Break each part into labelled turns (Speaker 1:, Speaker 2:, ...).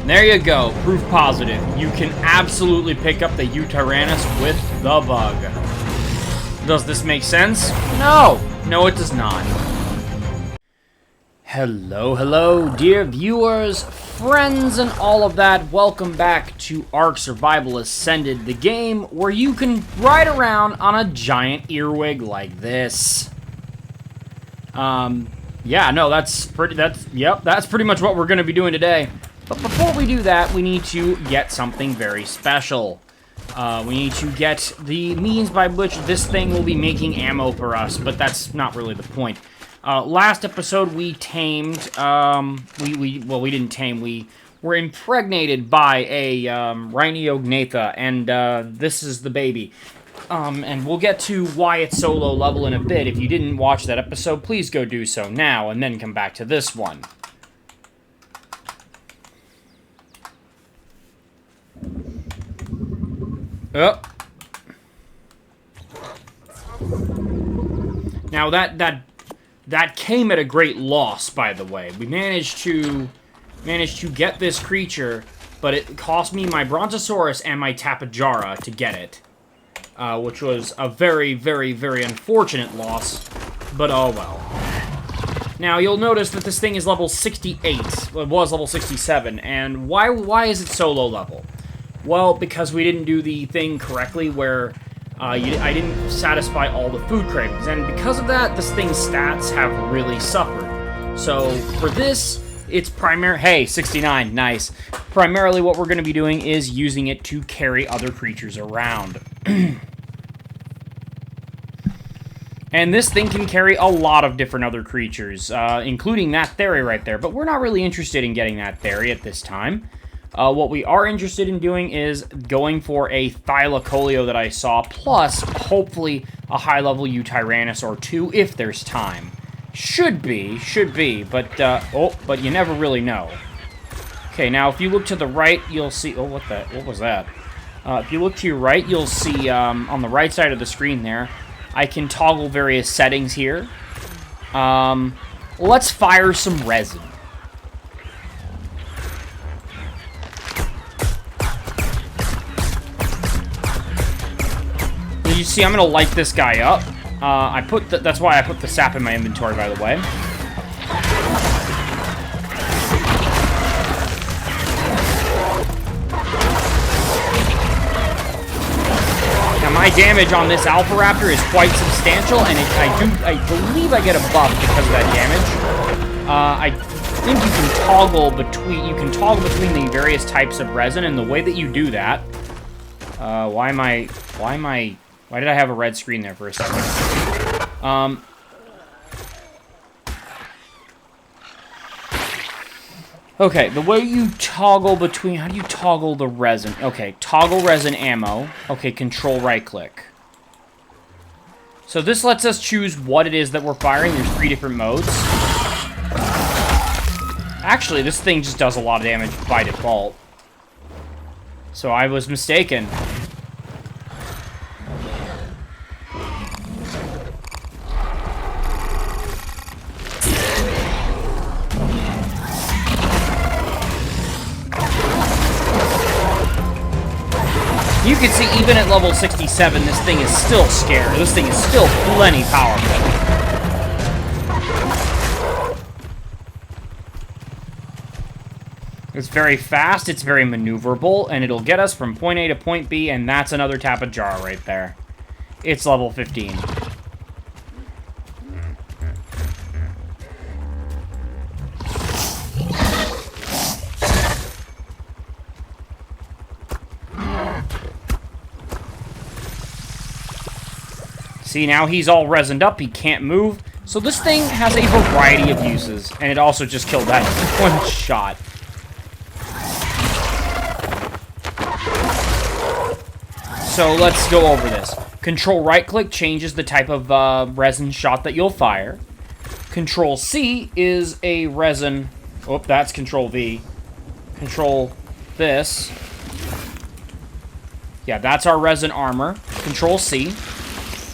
Speaker 1: There you go, proof positive. You can absolutely pick up the Yutyrannus with the bug. Does this make sense? No! No, it does not. Hello, dear viewers, friends, and all of that. Welcome back to ARK Survival Ascended, the game where you can ride around on a giant earwig like this. Yeah, no, that's pretty much what we're going to be doing today. But before we do that, we need to get something very special. We need to get the means by which this thing will be making ammo for us, but that's not really the point. Last episode, we tamed, we didn't tame, we were impregnated by a, Rhyniognatha, and, this is the baby. And we'll get to why it's so low level in a bit. If you didn't watch that episode, please go do so now, and then come back to this one. Oh. Now, that came at a great loss, by the way. We managed to get this creature, but it cost me my Brontosaurus and my Tapejara to get it. Which was a very, very, very unfortunate loss, but oh well. Now, you'll notice that this thing is level 68. Well, it was level 67, and why is it so low level? Well, because we didn't do the thing correctly where I didn't satisfy all the food cravings, and because of that, this thing's stats have really suffered. So, for this, it's hey, 69, nice. Primarily what we're going to be doing is using it to carry other creatures around. And this thing can carry a lot of different other creatures, including that theory right there, but we're not really interested in getting that theory at this time. What we are interested in doing is going for a Thylacoleo that I saw, plus, hopefully, a high-level Yutyrannus or two, if there's time. Should be, but, but you never really know. Okay, now, if you look to the right, you'll see, what was that? If you look to your right, you'll see, on the right side of the screen there, I can toggle various settings here. Let's fire some resin. You see, I'm gonna light this guy up. That's why I put the sap in my inventory, by the way. Now, my damage on this Alpha Raptor is quite substantial, and I believe I get a buff because of that damage. I think you can toggle between the various types of resin, and the way that you do that, why did I have a red screen there for a second? Okay, the way you toggle between... How do you toggle the resin? Okay, toggle resin ammo. Okay, control right-click. So this lets us choose what it is that we're firing. There's 3 different modes. Actually, this thing just does a lot of damage by default. So I was mistaken. You can see, even at level 67, this thing is still scared. This thing is still plenty powerful. It's very fast, it's very maneuverable, and it'll get us from point A to point B, and that's another Tapejara right there. It's level 15. See, now he's all resined up, he can't move. So this thing has a variety of uses, and it also just killed that one shot. So let's go over this. Control right-click changes the type of resin shot that you'll fire. Control C is a resin... Oh, that's Control V. Control this. Yeah, that's our resin armor. Control C.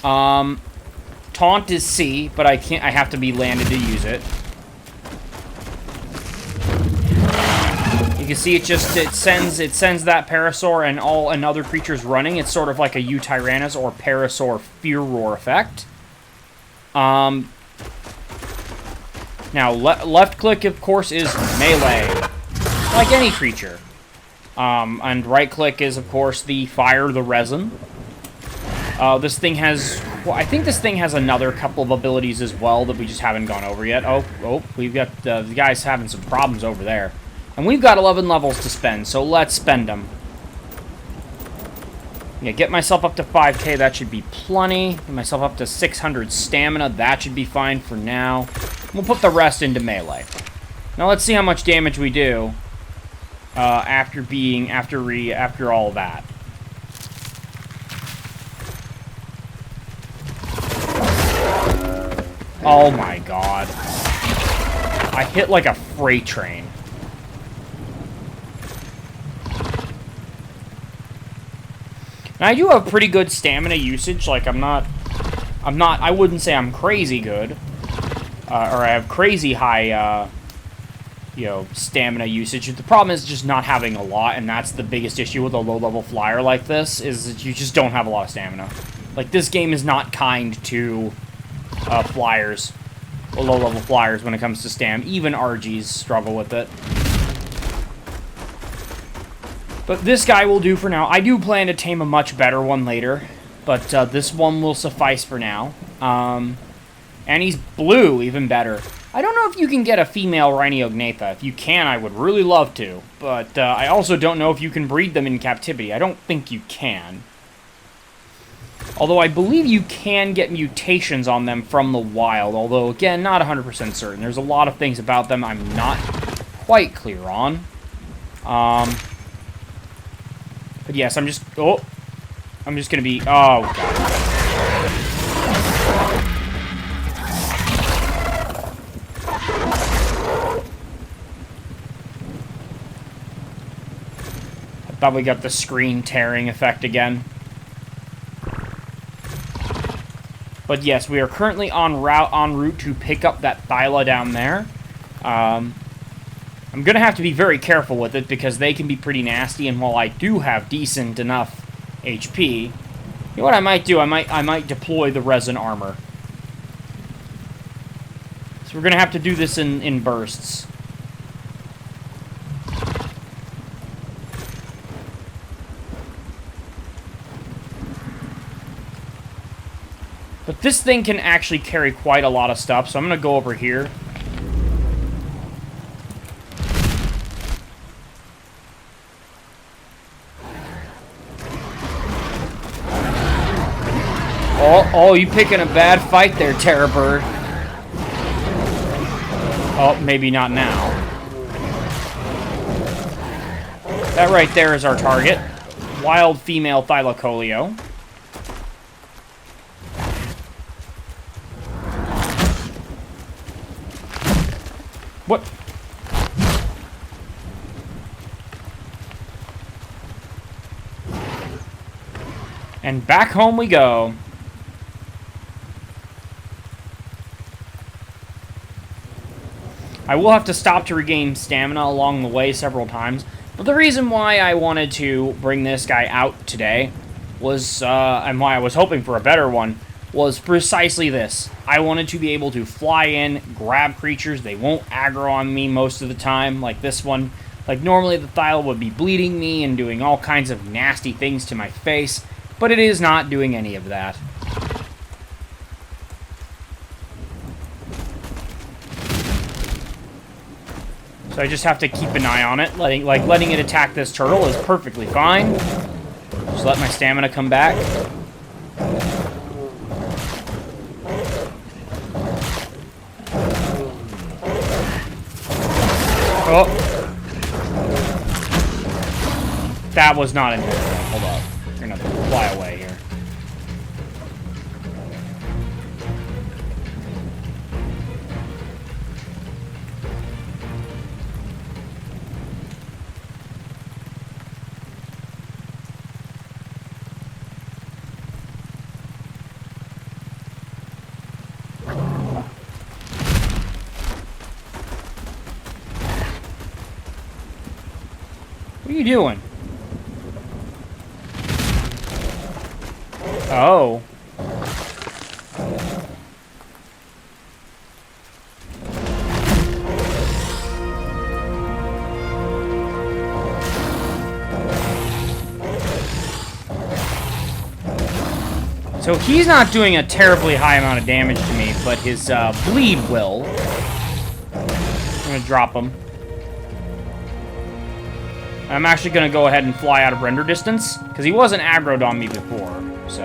Speaker 1: Taunt is C, but I have to be landed to use it. You can see it sends that Parasaur and other creatures running. It's sort of like a Yutyrannus or Parasaur Fear Roar effect. Now left click, of course, is melee, like any creature. And right click is, of course, the fire, the resin. This thing has, well, I think this thing has another couple of abilities as well that we just haven't gone over yet. Oh, we've got the guys having some problems over there. And we've got 11 levels to spend, so let's spend them. Yeah, get myself up to 5k, that should be plenty. Get myself up to 600 stamina, that should be fine for now. We'll put the rest into melee. Now let's see how much damage we do after all that. Oh my god. I hit like a freight train. And I do have pretty good stamina usage. Like, I wouldn't say I'm crazy good. Or I have crazy high, you know, stamina usage. The problem is just not having a lot, and that's the biggest issue with a low-level flyer like this, is that you just don't have a lot of stamina. Like, this game is not kind to flyers, or low-level flyers when it comes to stam. Even RGs struggle with it. But this guy will do for now. I do plan to tame a much better one later, but this one will suffice for now. And he's blue, even better. I don't know if you can get a female Rhyniognatha. If you can, I would really love to. But I also don't know if you can breed them in captivity. I don't think you can. Although I believe you can get mutations on them from the wild. Although, again, not 100% certain. There's a lot of things about them I'm not quite clear on. But yes, I'm just gonna be... Oh, God. I thought we got the screen tearing effect again. But yes, we are currently en route to pick up that Thyla down there. I'm going to have to be very careful with it because they can be pretty nasty, and while I do have decent enough HP, you know what I might do? I might deploy the resin armor. So we're going to have to do this in bursts. But this thing can actually carry quite a lot of stuff, so I'm going to go over here. Oh, you picking a bad fight there, Terror Bird. Oh, maybe not now. That right there is our target. Wild female Thylacoleo. What? And back home we go. I will have to stop to regain stamina along the way several times. But the reason why I wanted to bring this guy out today was, and why I was hoping for a better one, was precisely this. I wanted to be able to fly in, grab creatures. They won't aggro on me most of the time, like this one. Like, normally the Thyla would be bleeding me and doing all kinds of nasty things to my face, but it is not doing any of that. So I just have to keep an eye on it. Letting it attack this turtle is perfectly fine. Just let my stamina come back. Oh. That was not intentional. Hold up. You're gonna fly away here. What are you doing? Oh. So he's not doing a terribly high amount of damage to me, but his bleed will. I'm gonna drop him. I'm actually gonna go ahead and fly out of render distance, because he wasn't aggroed on me before, so.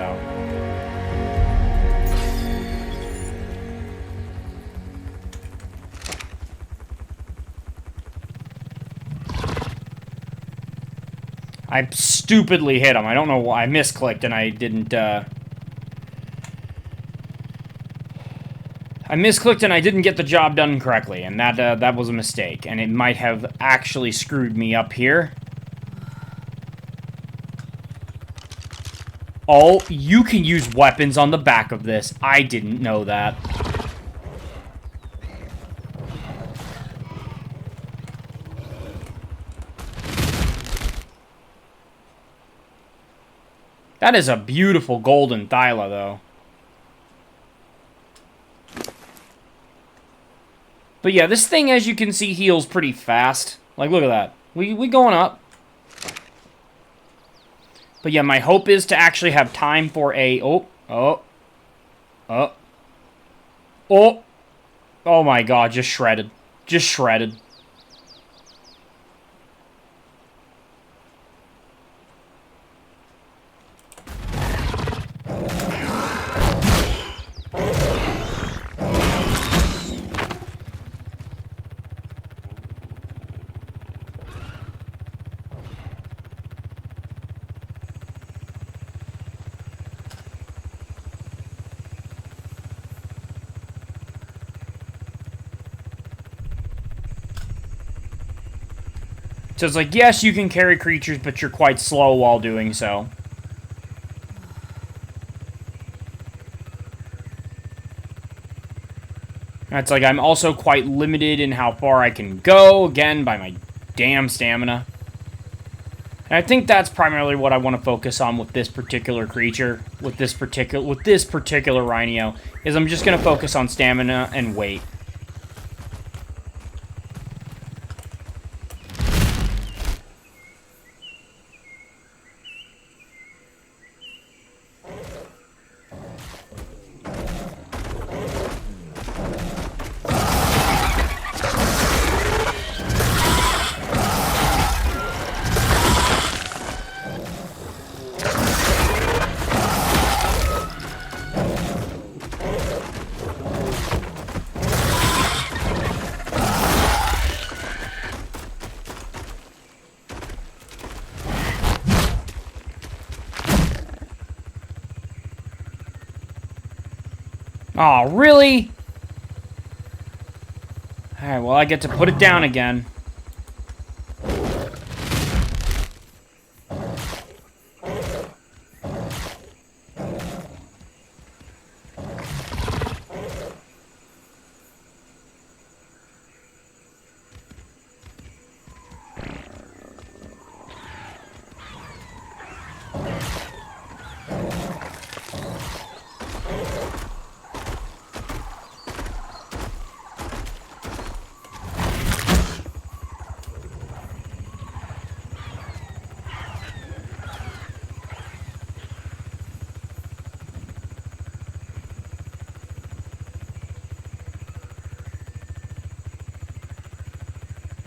Speaker 1: I stupidly hit him. I don't know why. I misclicked and I didn't, I misclicked and I didn't get the job done correctly, and that was a mistake, and it might have actually screwed me up here. Oh, you can use weapons on the back of this. I didn't know that. That is a beautiful golden Thyla, though. But yeah, this thing, as you can see, heals pretty fast. Like, look at that. We going up. But yeah, my hope is to actually have time for a... Oh my god, just shredded. Just shredded. So it's like, yes, you can carry creatures, but you're quite slow while doing so. That's like, I'm also quite limited in how far I can go, again, by my damn stamina. And I think that's primarily what I want to focus on with this particular creature, with this particular Rhynio, is I'm just going to focus on stamina and weight. Aw, really? Alright, well, I get to put it down again.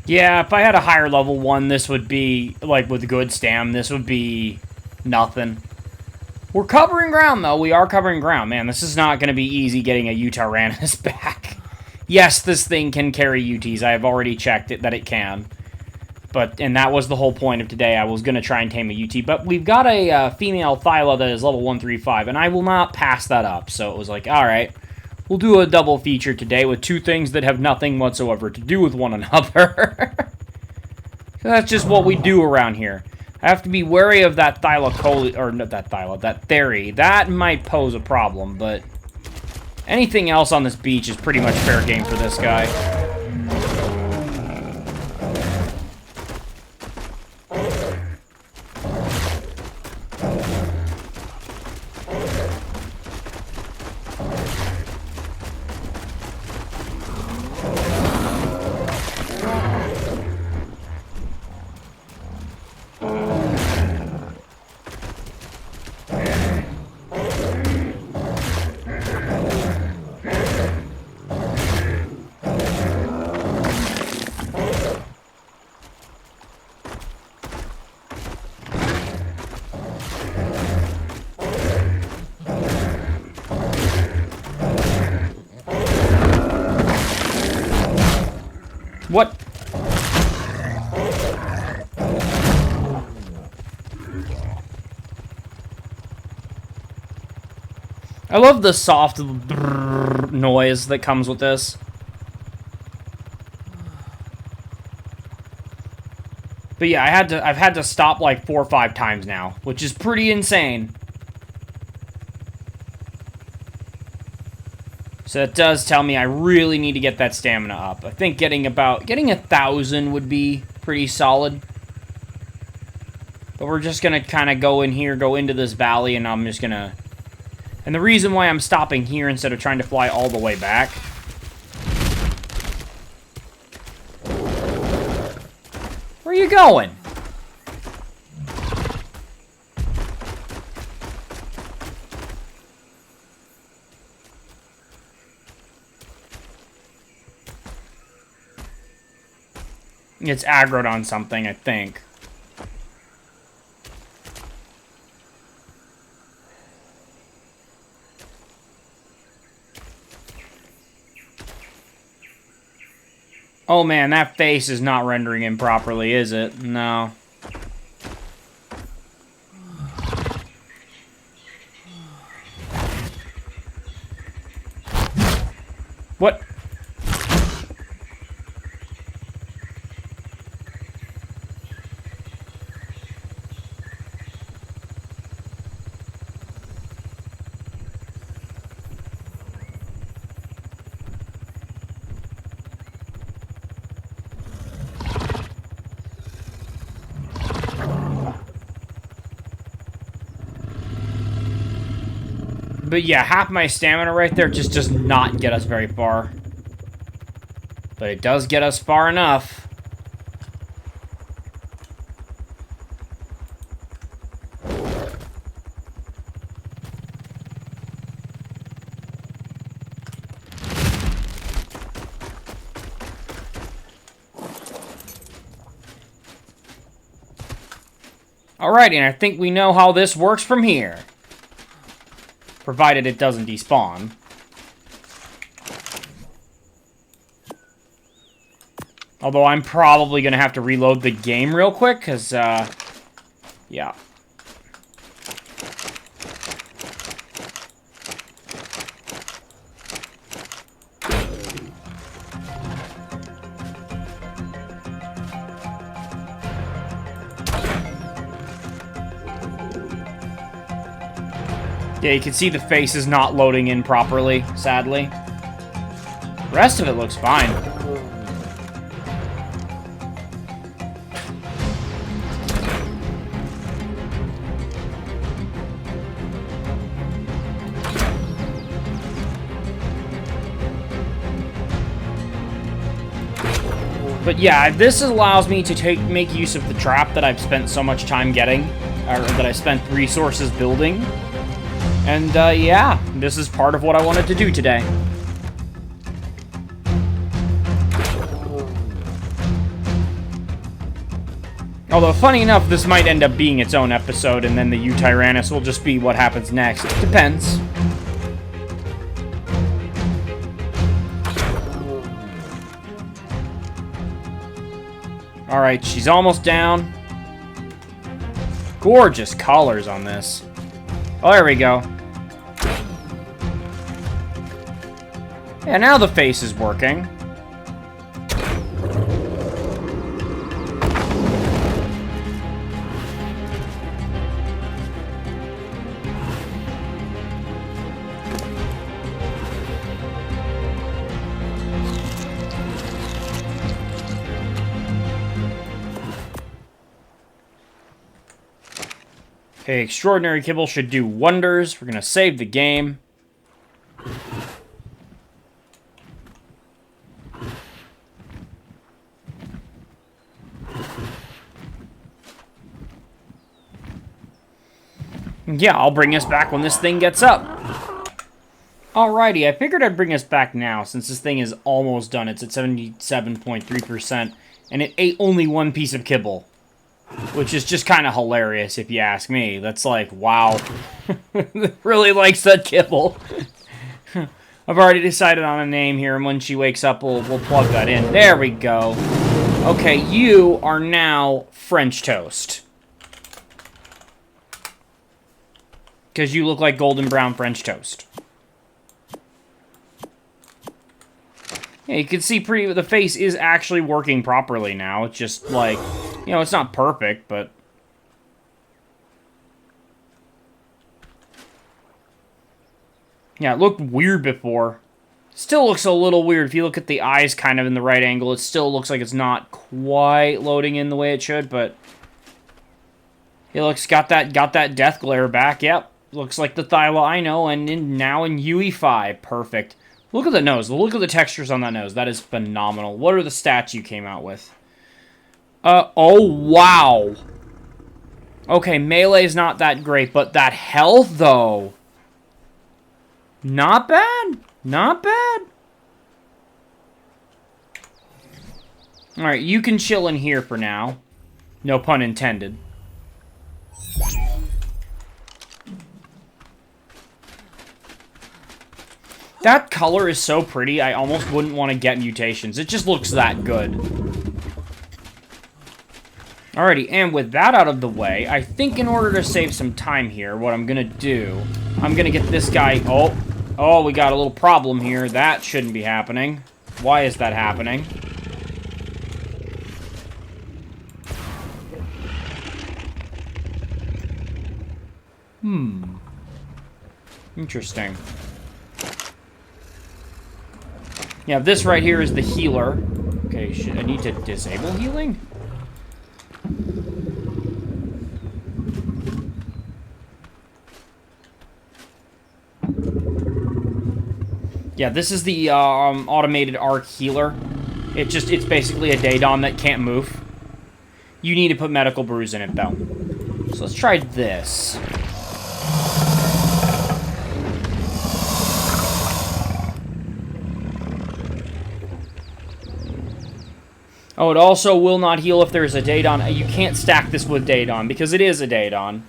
Speaker 1: Yeah, if I had a higher level one, this would be, like, with good stam, this would be nothing. We're covering ground, though. We are covering ground. Man, this is not going to be easy getting a Yutyrannus back. Yes, this thing can carry UTs. I have already checked it that it can. And that was the whole point of today. I was going to try and tame a UT. But we've got a female Thyla that is level 135, and I will not pass that up. So it was like, alright, we'll do a double feature today with two things that have nothing whatsoever to do with one another. That's just what we do around here. I have to be wary of that Thylacoleo, or not that Thyla, that Theory. That might pose a problem, but anything else on this beach is pretty much fair game for this guy. What? I love the soft brrr noise that comes with this. But yeah, I've had to stop like 4 or 5 times now, which is pretty insane. So it does tell me I really need to get that stamina up. I think getting 1,000 would be pretty solid. But we're just gonna kind of go in here, go into this valley, and I'm just gonna... And the reason why I'm stopping here instead of trying to fly all the way back... Where are you going? It's aggroed on something, I think. Oh man, that face is not rendering in properly, is it? No. What? But yeah, half my stamina right there just does not get us very far. But it does get us far enough. Alrighty, and I think we know how this works from here. Provided it doesn't despawn. Although I'm probably going to have to reload the game real quick, because, yeah. Yeah, you can see the face is not loading in properly, sadly. The rest of it looks fine. But yeah, this allows me to make use of the trap that I've spent so much time getting, or that I spent resources building. And, yeah, this is part of what I wanted to do today. Although, funny enough, this might end up being its own episode, and then the Yutyrannus will just be what happens next. Depends. Alright, she's almost down. Gorgeous colors on this. Oh, there we go. Yeah, now the face is working. Okay, Extraordinary Kibble should do wonders. We're gonna save the game. Yeah, I'll bring us back when this thing gets up. Alrighty, I figured I'd bring us back now, since this thing is almost done. It's at 77.3%, and it ate only one piece of kibble. Which is just kind of hilarious, if you ask me. That's like, wow. It really likes that kibble. I've already decided on a name here, and when she wakes up, we'll plug that in. There we go. Okay, you are now French toast. Because you look like golden brown French toast. Yeah, you can see the face is actually working properly now. It's just like, you know, it's not perfect, but... Yeah, it looked weird before. Still looks a little weird. If you look at the eyes kind of in the right angle, it still looks like it's not quite loading in the way it should, but... It looks, got that death glare back, yep. Looks like the Thyla I know, and now in UE5. Perfect. Look at the nose. Look at the textures on that nose. That is phenomenal. What are the stats you came out with? Oh, wow. Okay, melee is not that great, but that health, though... Not bad. Not bad. Alright, you can chill in here for now. No pun intended. That color is so pretty, I almost wouldn't want to get mutations. It just looks that good. Alrighty, and with that out of the way, I think in order to save some time here, what I'm gonna do, I'm gonna get this guy... Oh, we got a little problem here. That shouldn't be happening. Why is that happening? Interesting. Yeah, this right here is the healer. Okay, I need to disable healing? Yeah, this is the automated ARK healer. It's basically a Daedon that can't move. You need to put medical brews in it, though. So let's try this. Oh, it also will not heal if there's a Daedon. You can't stack this with Daedon, because it is a Daedon.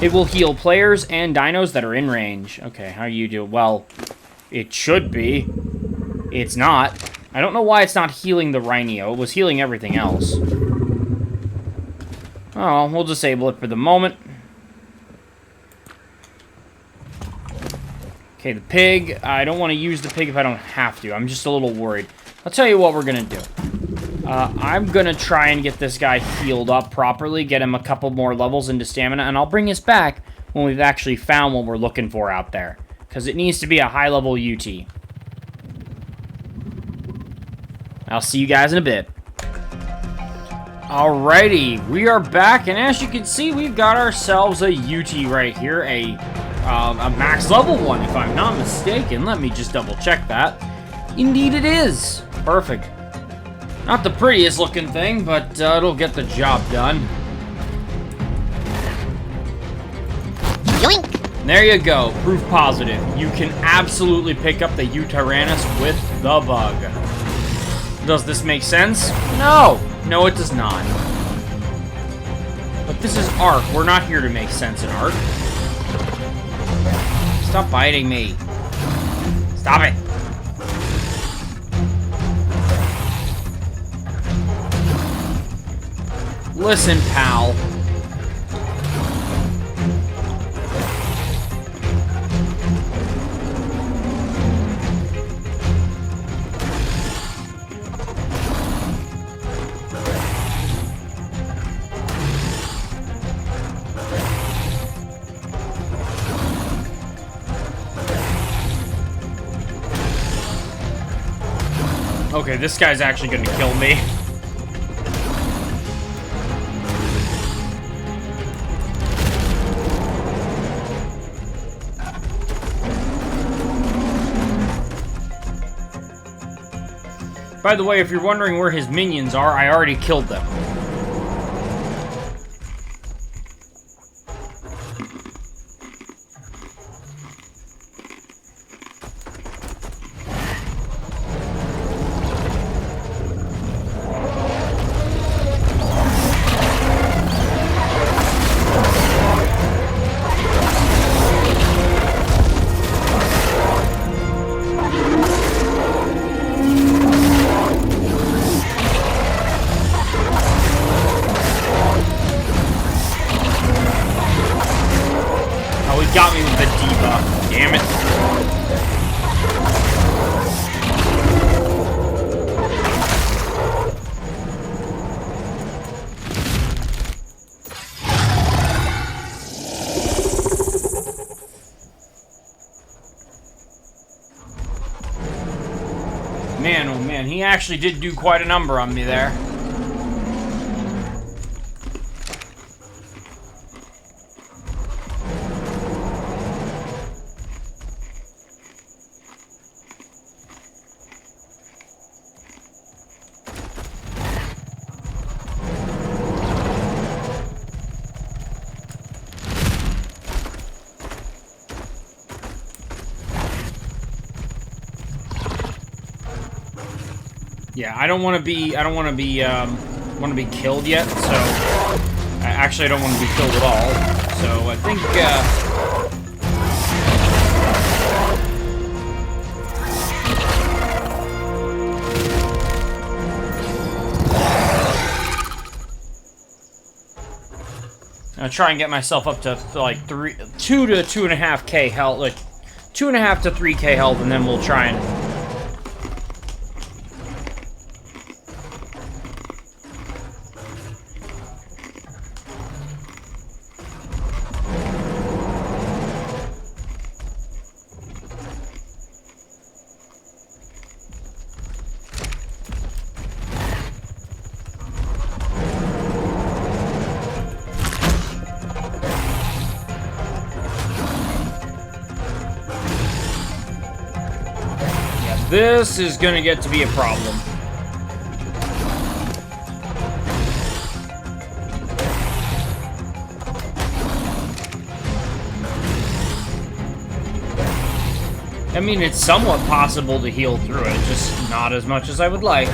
Speaker 1: It will heal players and dinos that are in range. Okay, how you do? Well, it should be. It's not. I don't know why it's not healing the Rhynio. It was healing everything else. Oh, we'll disable it for the moment. Okay, the pig. I don't want to use the pig if I don't have to. I'm just a little worried. I'll tell you what we're going to do. I'm going to try and get this guy healed up properly, get him a couple more levels into stamina, and I'll bring us back when we've actually found what we're looking for out there. Because it needs to be a high-level UT. I'll see you guys in a bit. Alrighty, we are back, and as you can see, we've got ourselves a UT right here, a max level one, if I'm not mistaken. Let me just double check that. Indeed it is. Perfect. Not the prettiest looking thing, but it'll get the job done.
Speaker 2: Yoink.
Speaker 1: There you go, proof positive. You can absolutely pick up the Yutyrannus with the bug. Does this make sense? No! No, it does not. But this is ARK. We're not here to make sense in ARK. Stop biting me. Stop it. Listen, pal. Okay, this guy's actually gonna kill me. By the way, if you're wondering where his minions are, I already killed them. Man, oh man, he actually did do quite a number on me there. Yeah, I don't want to be killed yet, so actually I don't want to be killed at all. So I think I'll try and get myself up to like 2 to 2.5k health, like 2.5 to 3k health, and then we'll try and. This is gonna get to be a problem. I mean, it's somewhat possible to heal through it, just not as much as I would like.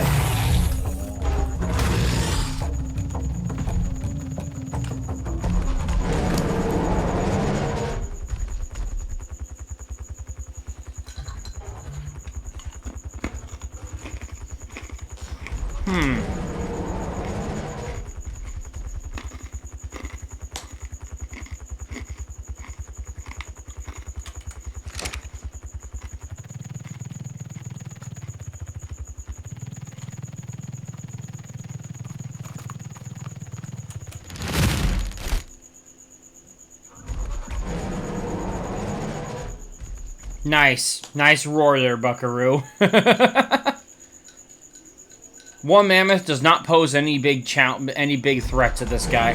Speaker 1: Nice. Nice roar there, buckaroo. One mammoth does not pose any big threat to this guy.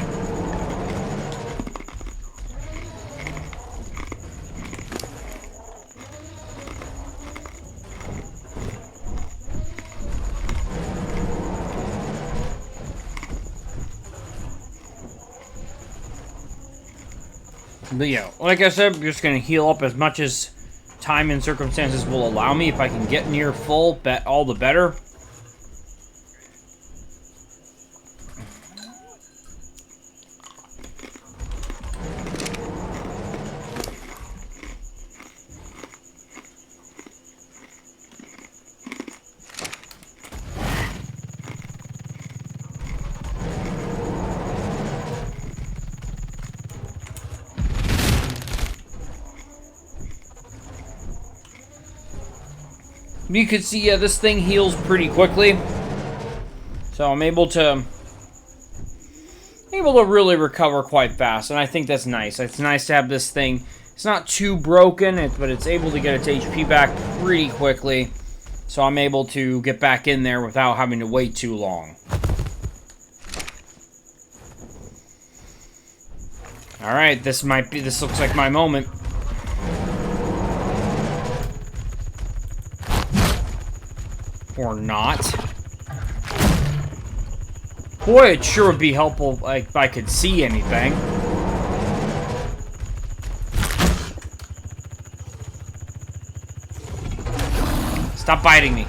Speaker 1: But yeah, like I said, I'm just gonna heal up as much as time and circumstances will allow me. If I can get near full, all the better. You can see, yeah, this thing heals pretty quickly. So I'm able to really recover quite fast, and I think that's nice. It's nice to have this thing. It's not too broken, but it's able to get its HP back pretty quickly. So I'm able to get back in there without having to wait too long. Alright, this looks like my moment. Or not. Boy, it sure would be helpful like, if I could see anything. Stop biting me.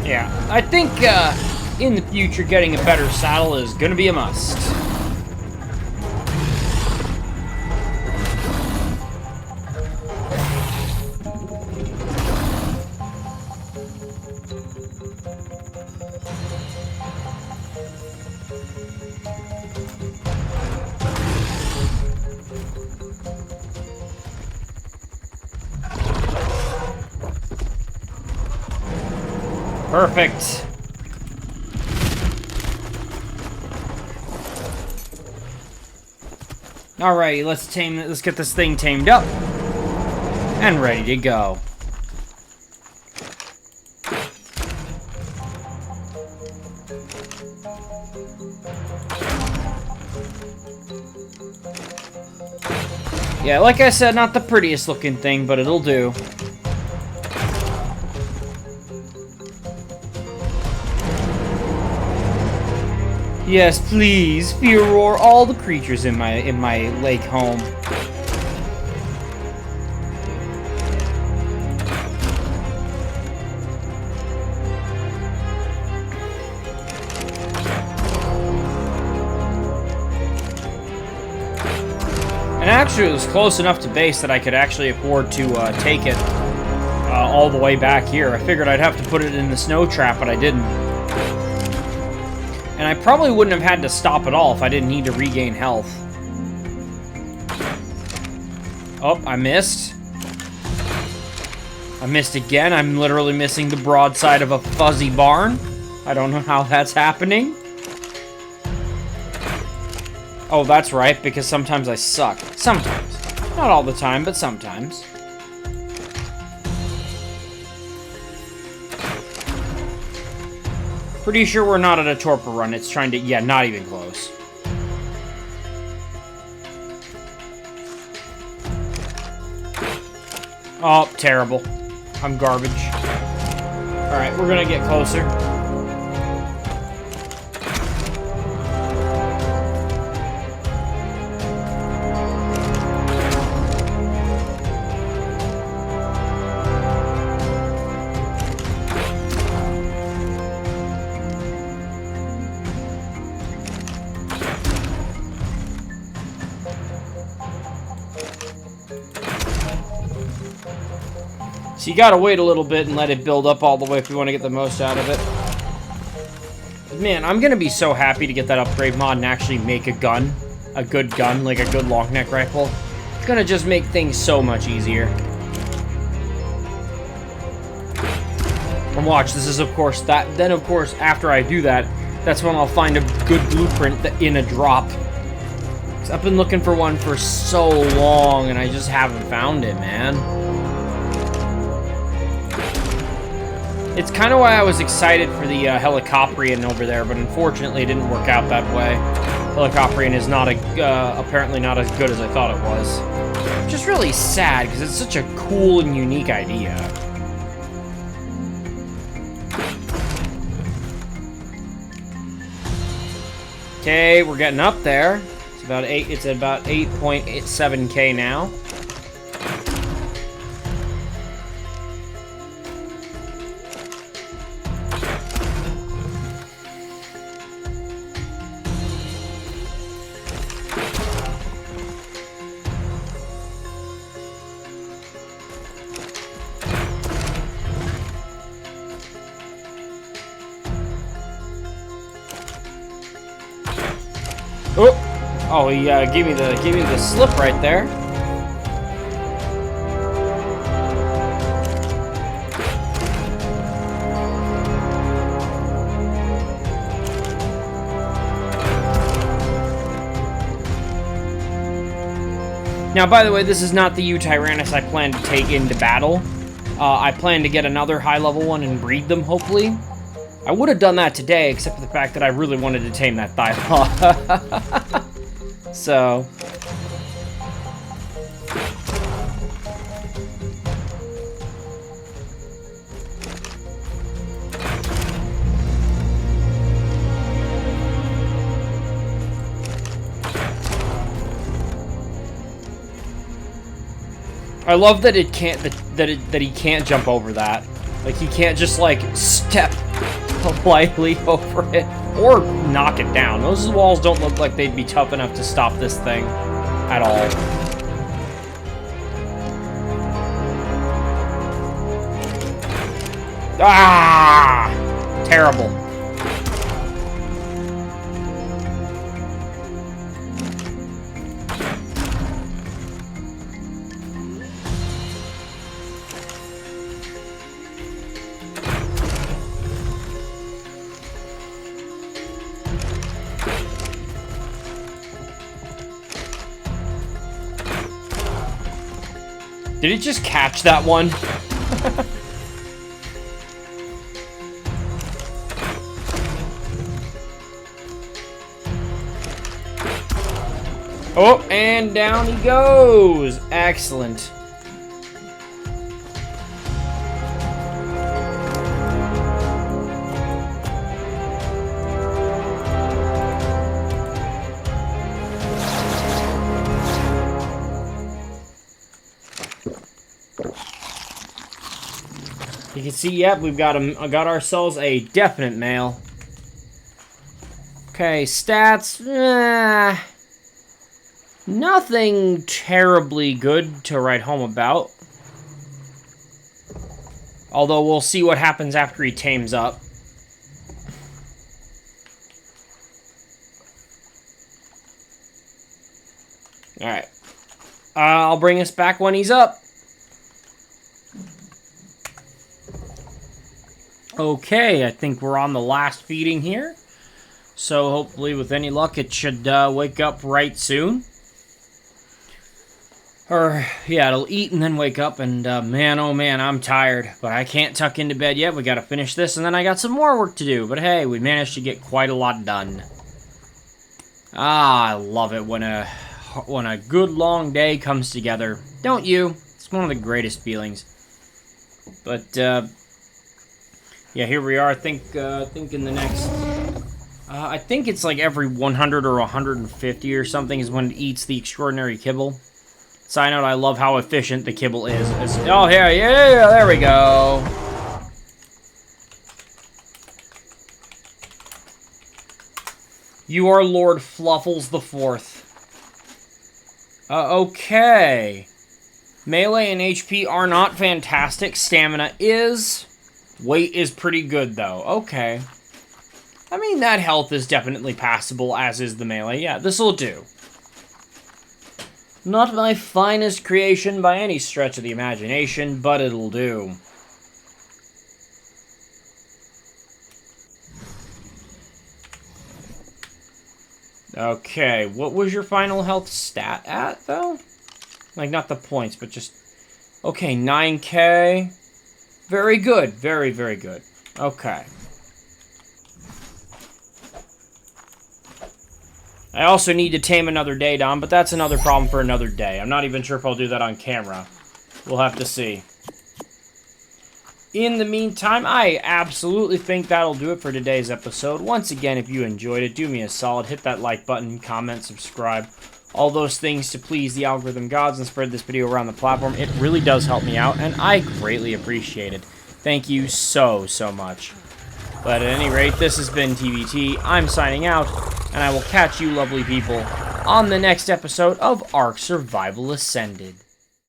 Speaker 1: Yeah, I think in the future getting a better saddle is gonna be a must. Perfect. Alrighty, let's get this thing tamed up. And ready to go. Yeah, like I said, not the prettiest looking thing, but it'll do. Yes, please, fear roar all the creatures in my lake home. And actually, it was close enough to base that I could actually afford to take it all the way back here. I figured I'd have to put it in the snow trap, but I didn't. And I probably wouldn't have had to stop at all if I didn't need to regain health. Oh, I missed. I missed again. I'm literally missing the broadside of a fuzzy barn. I don't know how that's happening. Oh, that's right, because sometimes I suck. Sometimes. Not all the time, but sometimes. Pretty sure we're not at a torpor run. It's trying to... Yeah, not even close. Oh, terrible. I'm garbage. Alright, we're gonna get closer. So you gotta wait a little bit and let it build up all the way if you want to get the most out of it. Man, I'm gonna be so happy to get that upgrade mod and actually make a gun. A good gun, like a good long neck rifle. It's gonna just make things so much easier. And watch, this is of course that. Then of course, after I do that, that's when I'll find a good blueprint in a drop. 'Cause I've been looking for one for so long and I just haven't found it, man. It's kind of why I was excited for the Helicoprion over there, but unfortunately it didn't work out that way. Helicoprion is not apparently not as good as I thought it was. Which is really sad, because it's such a cool and unique idea. Okay, we're getting up there. It's about 8.7K now. Oh, he gave me the slip right there. Now, by the way, this is not the Yutyrannus I plan to take into battle. I plan to get another high-level one and breed them, hopefully. I would have done that today, except for the fact that I really wanted to tame that Thylacoleo. So... I love that it can't that he can't jump over that. Like he can't just like step lightly over it or knock it down. Those walls don't look like they'd be tough enough to stop this thing at all. Ah! Terrible. Did it just catch that one? Oh, and down he goes. Excellent. You can see, yep, we've got ourselves a definite male. Okay, stats. Nothing terribly good to write home about. Although we'll see what happens after he tames up. Alright. I'll bring us back when he's up. Okay, I think we're on the last feeding here. So hopefully with any luck it should wake up right soon. Or, yeah, it'll eat and then wake up, and man, oh man, I'm tired. But I can't tuck into bed yet. We gotta finish this, and then I got some more work to do. But hey, we managed to get quite a lot done. Ah, I love it when a good long day comes together. Don't you? It's one of the greatest feelings. But, yeah, here we are. I think in the next... I think it's like every 100 or 150 or something is when it eats the extraordinary kibble. Side note, I love how efficient the kibble is. Oh, yeah, there we go. You are Lord Fluffles the Fourth. Okay. Melee and HP are not fantastic. Stamina is. Weight is pretty good, though. Okay. I mean, that health is definitely passable, as is the melee. Yeah, this'll do. Not my finest creation by any stretch of the imagination, but it'll do. Okay, what was your final health stat at, though? Like, not the points, but just... Okay, 9k. Very good. Very, very good. Okay. I also need to tame another Daedon, but that's another problem for another day. I'm not even sure if I'll do that on camera. We'll have to see. In the meantime, I absolutely think that'll do it for today's episode. Once again, if you enjoyed it, do me a solid. Hit that like button, comment, subscribe. All those things to please the algorithm gods and spread this video around the platform. It really does help me out, and I greatly appreciate it. Thank you so, so much. But at any rate, this has been TVT. I'm signing out, and I will catch you lovely people on the next episode of ARK Survival Ascended.